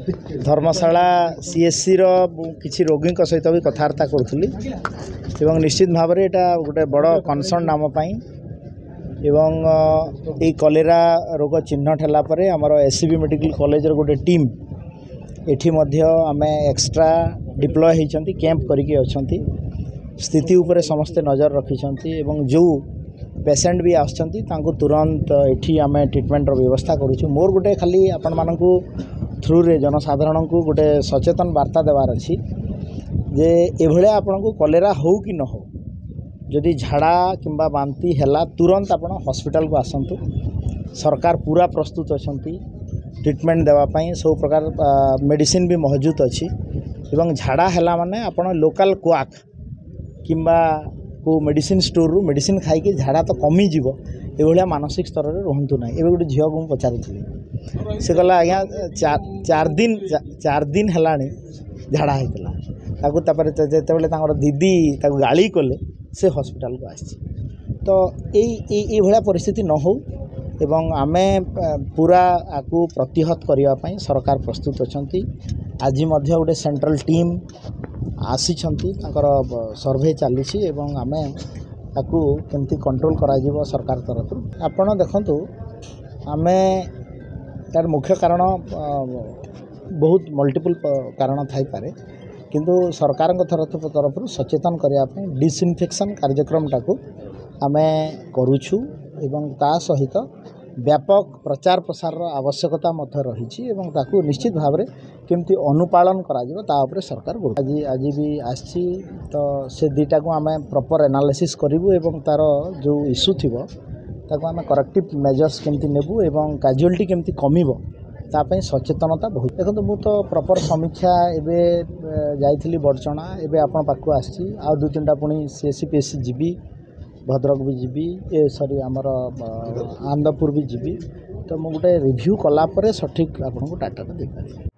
धर्मशाला CSC रो किसी रोगी सहित भी कथबार्ता करूली एवं निश्चित भाव में यहाँ गोटे बड़ कनसर्न नाम एवं ये कलेरा रोग चिन्हट है आमर एससीबी मेडिकल कॉलेज गोटे टीम एठी मध्य आमे एक्स्ट्रा डिप्लॉय होती कैंप करके अच्छा स्थिति उपरे समस्ते नजर रखिंट एवं जो पेसेंट भी आसछंती तांको तुरंत एठी आमे ट्रीटमेंट व्यवस्था करूछु। मोर गोटे खाली आपण मानकू थ्रू रे जनसाधारण को गोटे सचेतन वार्ता देवार अच्छी जे एभले आपण को कलेरा हो कि न हो जदि झाड़ा किंबा बांती हैला तुरंत आपण हॉस्पिटल को आसंतु। सरकार पूरा प्रस्तुत अछंती ट्रीटमेंट देवाई सब प्रकार मेडिसिन भी मौजूद अच्छी एवं झाड़ा हैला माने आपण लोकल क्वाक किंबा को मेडिसिन स्टोर रु मेडिसिन खाई झाड़ा तो कमी जीव एभलिया मानसिक स्तर में रुहतु ना। एवं गोटे झील को पचारि से कहला आज्ञा चार दिन है झाड़ा होता जो दीदी गाड़ी कले से हॉस्पिटल को आसी तो ये भाया परिस्थिति न हो एवं आमे पूरा आपको प्रतिहत करने सरकार प्रस्तुत अच्छी। आज गोटे सेंट्रल टीम आसी सर्वे चली आमे आपको केमती कंट्रोल करा सरकार तरफ आपण देखंतु आमे यार मुख्य कारण बहुत मल्टीपल कारण थाई पारे किंतु सरकार तरफ सचेतन करने डिसइनफेक्शन कार्यक्रम टाकू आमे करूछु एवं ता सहित व्यापक प्रचार प्रसार आवश्यकता रही एवं ताकू निश्चित भाव में केमती अनुपालन करा सरकार आज भी आसी तो से दुईटा को आम प्रॉपर एनालिसिस करूँ एवं तार जो इश्यू थी ताको आम करेक्टिव मेजर्स केमती नेबू एवं कैजुअलिटी केमती कमिबो तापई सचेतनता बहुत देखो मु तो प्रॉपर समीक्षा एवं जाइली बड़चना एवं आपण पाखु आसी आ दु तीन पुणी सीएससी पीएससी जीवी भद्रक भी जीवी ए सॉरी आमर आनंदपुर भी जीवी तो मु गोटे रिव्यू कलापर सठिक आपको डाटा दे पारि।